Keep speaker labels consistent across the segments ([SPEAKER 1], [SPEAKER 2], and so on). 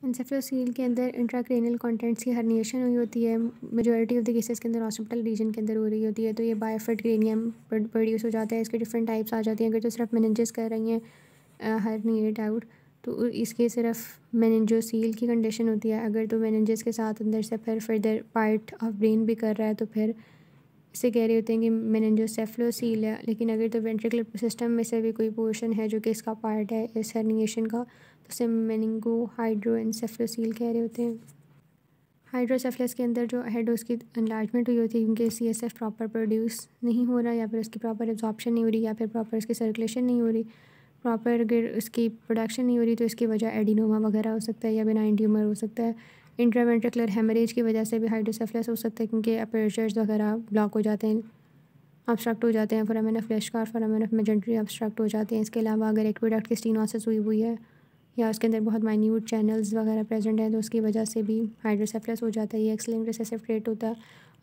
[SPEAKER 1] एंसेफेलोसील के अंदर intracranial contents की हर्निएशन हुई होती है। मेजॉरिटी ऑफ द केसेस के अंदर ऑक्सीपिटल रीजन के अंदर हो रही होती है, तो ये बायोफिट क्रेनियम प्रोड्यूस हो जाता है। इसके डिफरेंट टाइप्स आ जाती हैं। अगर तो सिर्फ मेनिंजेस कर रही हैं हर्निएट आउट, तो इसके सिर्फ मेनिंजोसील की कंडीशन होती है। अगर तो मेनिंजेस के साथ अंदर से फिर फर्दर पार्ट ऑफ ब्रेन भी कर रहा है, तो फिर इसे कह रहे होते हैं कि मेनिंजोसेफलोसील है। लेकिन अगर तो वेंट्रिकुलर सिस्टम में से भी कोई पोर्शन है जो कि इसका पार्ट है इस हर्निएशन का, तो उसे मेनिंगो हाइड्रोएंसेफलोसील कह रहे होते हैं। हाइड्रोसेफलस के अंदर जो हेड उसकी एनलार्जमेंट हुई होती है, क्योंकि CSF प्रॉपर प्रोड्यूस नहीं हो रहा, या फिर उसकी प्रॉपर एब्जॉर्प्शन नहीं हो रही, या फिर प्रॉपर उसकी सर्कुलेशन नहीं हो रही, प्रॉपर अगर उसकी प्रोडक्शन नहीं हो रही, तो इसकी वजह एडिनोमा वगैरह हो सकता है या बेनाइन ट्यूमर हो सकता है। इंट्रावेंट्रिकुलर हेमरेज की वजह से भी हाइड्रोसेफलस हो सकता है, क्योंकि अपर्चर्स वगैरह ब्लॉक हो जाते हैं, ऑब्स्ट्रक्ट हो जाते हैं। फोरामेन ऑफ फ्लैश का और फोरामेन ऑफ मेजेंट्री ऑब्स्ट्रक्ट हो जाते हैं। इसके अलावा अगर एक्वेडक्ट की स्टीनोसिस हुई हुई है या उसके अंदर बहुत माइन्यूट चैनल्स वगैरह प्रेजेंट हैं, तो उसकी वजह से भी हाइड्रोसेफलस हो जाता है। ये एक्स-लिंक्ड रिसेसिव ट्रेट होता है,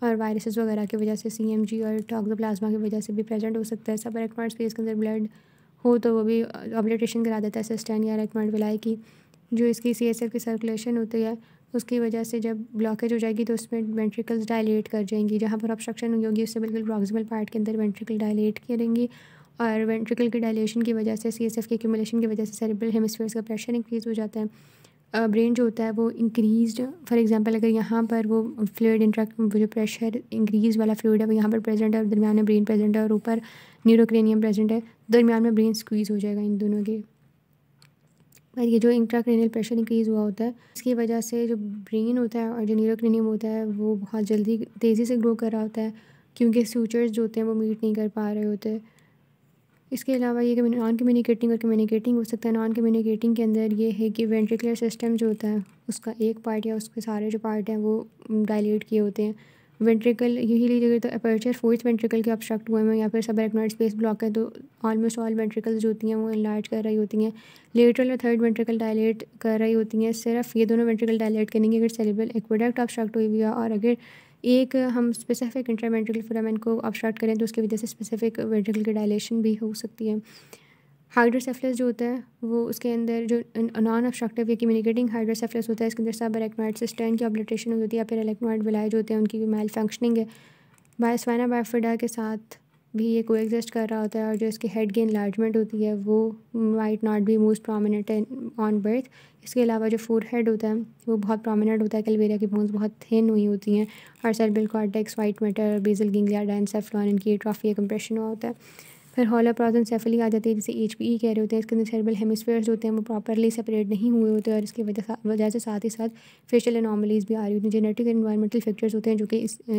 [SPEAKER 1] और वायरसेस वगैरह की वजह से CMG और टॉक्सोप्लाज्मा की वजह से भी प्रेजेंट हो सकता है। सब अरेक्नॉइड स्पेस के अंदर ब्लड हो तो वो भी ऑब्लेटेशन करा देता है सिस्टाइन या अरेक्नॉइड विलाई की। जो इसकी CSF की सर्कुलेशन होती है, उसकी वजह से जब ब्लॉकेज हो जाएगी तो उसमें वेंट्रिकल्स डायलेट कर जाएंगी। जहाँ पर ऑब्स्ट्रक्शन हुई होगी उससे बिल्कुल प्रॉक्सिमल पार्ट के अंदर वेंट्रिकल डायलेट करेंगी, और वेंट्रिकल की डायलेशन की वजह से CSF की एक्यूमुलेशन की वजह से सेरेब्रल हेमिस्फीयर्स का प्रेशर इंक्रीज़ हो जाता है। ब्रेन जो होता है वो इंक्रीज़, फॉर एग्जांपल अगर यहाँ पर वो फ्लूइड इंट्रैक्ट, जो प्रेशर इंक्रीज़ वाला फ्लूइड है वो यहाँ पर प्रेजेंट है, और दरमियान में ब्रेन प्रेजेंट है, और ऊपर न्यूरोक्रेनियम प्रेजेंट है, दरमियान में ब्रेन स्क्वीज़ हो जाएगा इन दोनों के। पर ये जो इंट्राक्रेनियल प्रेशर इंक्रीज़ हुआ होता है, इसकी वजह से जो ब्रेन होता है और जो न्यूरोक्रेनियम होता है वो बहुत जल्दी तेज़ी से ग्रो कर रहा होता है, क्योंकि सूचर्स जो होते हैं वो मीट नहीं कर पा रहे होते। इसके अलावा ये नॉन कम्युनिकेटिंग और कम्युनिकेटिंग हो सकता है। नॉन कम्युनिकेटिंग के अंदर ये है कि वेंट्रिकुलर सिस्टम जो होता है उसका एक पार्ट या उसके सारे जो पार्ट हैं वो डायलेट किए होते हैं। वेंट्रिकल यही लीजिए तो अपर्चर फोर्थ वेंट्रिकल के ऑब्स्ट्रक्ट हुए हैं, या फिर सब अरेक्नॉइड स्पेस ब्लॉक है, तो ऑलमोस्ट ऑल वेंट्रिकल्स जो होती हैं वो इनलार्ज कर रही होती हैं। लेटरल और थर्ड वेंट्रिकल डायलेट कर रही होती हैं। सिर्फ ये दोनों वेंट्रिकल डायलेट करेंगे अगर सेरेब्रल एक्वेडक्ट ऑब्स्ट्रक्ट हुई हुई है, और अगर एक हम स्पेसिफिक इंट्रावेंट्रिकल फोरामेन को ऑब्स्ट्रक्ट करें तो उसकी वजह से स्पेसिफिक वेंट्रिकल की डायलेशन भी हो सकती है। हाइड्रोसेफलस जो होता है वो उसके अंदर जो नॉन ऑब्स्ट्रक्टिव या कम्युनिकेटिंग हाइड्रोसेफलस होता है, इसके अंदर सब अरेक्नॉइड सिस्टाइन की ऑब्लिट्रेशन होती है, या फिर अरेक्नॉइड विलाई जो होते हैं उनकी मेल फंक्शनिंग है। बायोस्वाना बायोफिडा के साथ भी ये कोएग्जिस्ट कर रहा होता है, और जो इसकी हेड की इनलार्जमेंट होती है वो might not be most prominent on birth. इसके अलावा जो फोर हेड होता है वो बहुत प्रोमिनेंट होता है। कैलवेरिया की बोन्स बहुत थिन हुई होती हैं, और cerebral cortex, white matter, basal ganglia, diencephalon, इनकी एट्रोफी या कंप्रेशन हुआ होता है। फिर हॉलोप्रोसेंसेफली आ जाती है, जिसे HPE कह रहे होते हैं। इसके अंदर सेरेब्रल हेमिस्फीयर्स होते हैं वो प्रॉपरली सेपरेट नहीं हुए होते, और इसकी वजह से साथ ही साथ फेशियल एनॉमलीज भी आ रही होती हैं। जेनेटिक एनवायरमेंटल फैक्टर्स होते हैं जो कि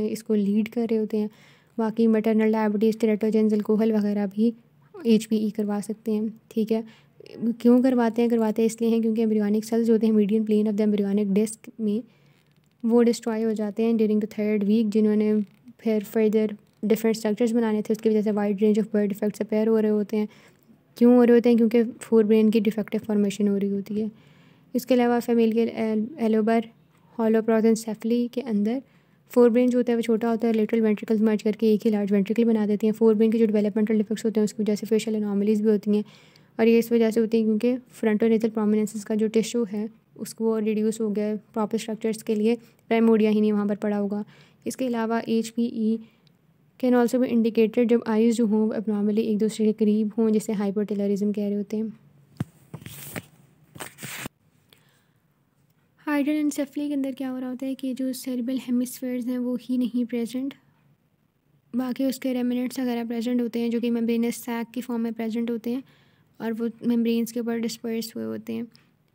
[SPEAKER 1] इसको लीड कर रहे होते हैं। बाकी मटरनल डायबिटीज़, टेरेटोजेंस, अल्कोहल वगैरह भी HPE करवा सकते हैं। ठीक है, क्यों करवाते हैं? करवाते हैं इसलिए हैं क्योंकि एम्ब्रियोनिक सेल्स जो होते हैं median plane of the embryonic disc में वो डिस्ट्रॉय हो जाते हैं ड्यूरिंग द थर्ड वीक, जिन्होंने फिर फर्दर डिफरेंट स्ट्रक्चर्स बनाने थे। उसकी वजह से wide range of bird defects appear हो रहे होते हैं। क्यों हो रहे होते हैं? क्योंकि फोर ब्रेन की डिफेक्टिव फॉर्मेशन हो रही होती है। इसके अलावा फैमिलियल एलोबर हॉलोप्रोसेंसेफली के अंदर फोर ब्रेन जो होता है वो छोटा होता है, लिटरल वेंट्रिकल्स मर्ज करके एक ही लार्ज वेंट्रिकल बना देती हैं। फोर ब्रेन के जो डेवलपमेंटल डिफेक्ट्स होते हैं उसकी वजह से फेशियल एनॉमलीज भी होती हैं, और ये इस वजह से होती है क्योंकि फ्रंटोनेसल प्रोमिनेंसेस का जो टिश्यू है उसको वो रिड्यूस हो गया है प्रॉपर स्ट्रक्चर्स के लिए, प्राइमोडिया ही नहीं वहाँ पर पड़ा होगा। इसके अलावा HPE कैन ऑल्सो भी इंडिकेटेड जब आइज़ जो हों एबनॉर्मली एक दूसरे के करीब हों, जिसे हाइपोटेलरिज्म कह रहे होते हैं। हाइड्रोएनसेफली के अंदर क्या हो रहा होता है कि जो सेरेब्रल हेमिस्फीयर्स हैं वो ही नहीं प्रेजेंट, बाकी उसके रेमिनेंट्स वगैरह प्रेजेंट होते हैं जो कि मेम्ब्रेनस सैक की फॉर्म में प्रेजेंट होते हैं, और वो मेम्ब्रेन्स के ऊपर डिस्पर्स हुए होते हैं।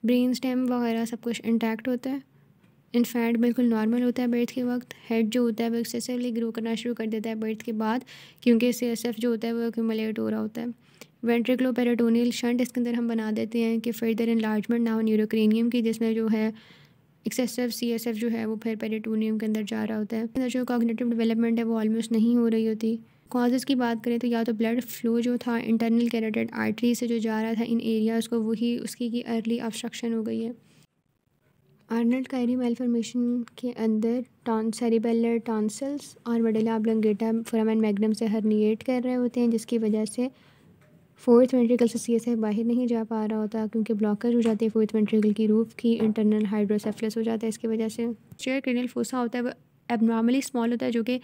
[SPEAKER 1] ब्रेन स्टेम वगैरह सब कुछ इंटैक्ट होता है। इनफैक्ट बिल्कुल नॉर्मल होता है बर्थ के वक्त। हेड जो होता है वो एक्सेसिवली ग्रो करना शुरू कर देता है बर्थ के बाद, क्योंकि CSF जो होता है वो एक्यूमुलेट हो रहा होता है। वेंट्रिकुलोपेरिटोनियल शंट इसके अंदर हम बना देते हैं कि फर्दर इनलार्जमेंट ना हो न्यूरोक्रेनियम की, जिसमें जो है एक्सेसिव CSF जो है वो फिर पेरिटोनियम के अंदर जा रहा होता है। अंदर जो कॉग्निटिव डेवलपमेंट है वो ऑलमोस्ट नहीं हो रही होती। कॉजेज़ की बात करें तो या तो ब्लड फ्लो जो था इंटरनल कैरोटिड आर्टरी से जो जा रहा था इन एरियाज़ को, वही उसकी की अर्ली ऑब्स्ट्रक्शन हो गई है। आर्नल्ड कायरी मेलफॉर्मेशन के अंदर सेरिबेलर टॉन्सिल्स और मेडुला ऑब्लोंगेटा फोरामेन मैग्नम से हर्निएट कर रहे होते हैं, जिसकी वजह से फोर्थ वेंट्रिकल से CSF बाहर नहीं जा पा रहा होता क्योंकि ब्लॉकेज हो जाती है फोर्थ वेंट्रिकल की रूफ की, इंटरनल हाइड्रोसेफलस हो जाता है इसकी वजह से। शेयर क्रेनियल फोसा होता है वो एबनॉर्मली स्मॉल होता है जो कि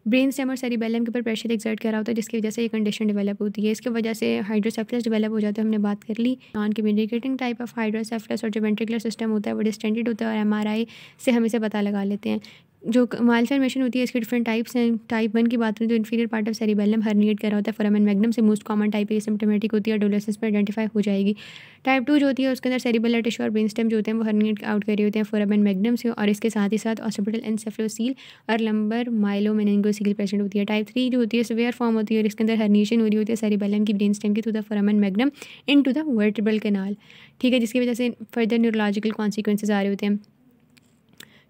[SPEAKER 1] ब्रेन स्टेम और सेरिबेलम के ऊपर प्रेशर एक्सर्ट कर रहा होता है जिसकी वजह से ये कंडीशन डेवलप होती है। इसकी वजह से हाइड्रोसेफलस डेवलप हो जाता है, हमने बात कर ली। Non communicating type of hydrocephalus और जो वेंट्रिकुलर सिस्टम होता है वो डिस्टेंडेड होता है और MRI से हम इसे पता लगा लेते हैं। जो मालफॉर्मेशन होती है इसके डिफरेंट टाइप्स हैं। टाइप 1 की बात करें तो inferior part of cerebellum herniate कर रहा होता है, फोरामेन मैग्नम से मोस्ट कॉमन टाइप एसिम्प्टोमेटिक होती है, एडोलेसेंस में आइडेंटिफाई हो जाएगी। टाइप 2 जो होती है उसके अंदर सेरिबेलर टिश्यू और ब्रेन स्टेम जो होते हैं वो हर्निएट आउट कर रहे होते हैं फोरामेन मैग्नम से, और इसके साथ ही साथ ऑसिपिटल एनसेफलोसील और लंबर माइलोमेनिंगोसील प्रेजेंट होती है। टाइप 3 जो होती है सिवियर फॉर्म होती है और इसके अंदर हर्निएशन हो रही होती है सेरिबेलम की ब्रेन स्टेम की through the foramen magnum into the vertebral canal, ठीक है, जिसकी वजह से फर्दर न्यूरोलॉजिकल कॉन्सिक्वेंसेज आ रहे होते हैं।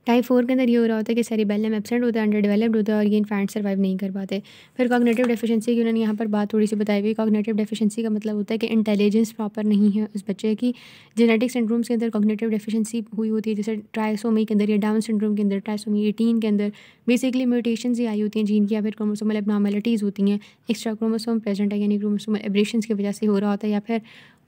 [SPEAKER 1] टाइप 4 के अंदर ये हो रहा होता है कि सेरिबेलम एब्सेंट होता है, अंडर डेवलप्ड होता है और ये इन्फेंट सर्वाइव नहीं कर पाते। फिर कॉग्निटिव डेफिशिएंसी की उन्होंने यहाँ पर बात थोड़ी सी बताई हुई। कॉग्निटिव डेफिशिएंसी का मतलब होता है कि इंटेलिजेंस प्रॉपर नहीं है उस बच्चे की। जेनेटिक सिंड्रोम्स के अंदर कॉग्निटिव डेफिशिएंसी हुई होती है, जैसे ट्राइसोमी के अंदर या डाउन सिंड्रोम के अंदर ट्राइसोमी 18 के अंदर बेसिकली म्यूटेशंस ही आई होती हैं जीन की, या फिर क्रोमोसोमल एबनॉर्मलिटीज़ होती हैं, एक्स्ट्रा क्रोमोसोम प्रेजेंट है यानी क्रोमोसोमल एब्रेशंस की वजह से हो रहा होता है, या फिर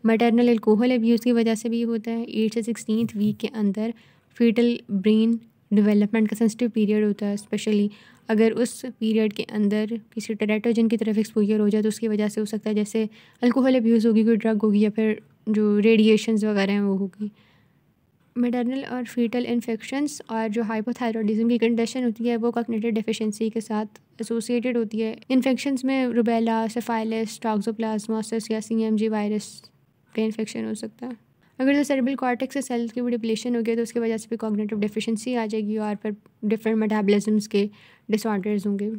[SPEAKER 1] मैटरनल एल्कोहल अब्यूज़ की वजह से भी होता है। 8 से 16th वीक के अंदर फीटल ब्रेन डेवलपमेंट का सेंसिटिव पीरियड होता है, स्पेशली अगर उस पीरियड के अंदर किसी टेरेटोजन की तरफ एक्सपोजर हो जाए तो उसकी वजह से हो सकता है, जैसे अल्कोहल अब्यूज़ होगी, कोई ड्रग होगी, या फिर जो रेडिएशंस वगैरह हैं वो होगी। मैटरनल और फीटल इन्फेक्शंस और जो हाइपोथायरॉयडिज्म की कंडीशन होती है वो कॉग्निटिव डेफिशिएंसी के साथ एसोसिएटेड होती है। इन्फेक्शंस में रुबेला, सेफाइलस, टॉक्सोप्लाज्मोसिस या CMG वायरस का इन्फेक्शन हो सकता है। अगर जो सेरेब्रल कॉर्टेक्स से सेल्स की भी डिप्लेशन हो गया तो उसकी वजह से भी कॉग्निटिव डेफिशिएंसी आ जाएगी और फिर डिफरेंट मेटाबॉलिज्म्स के डिसऑर्डर्स होंगे।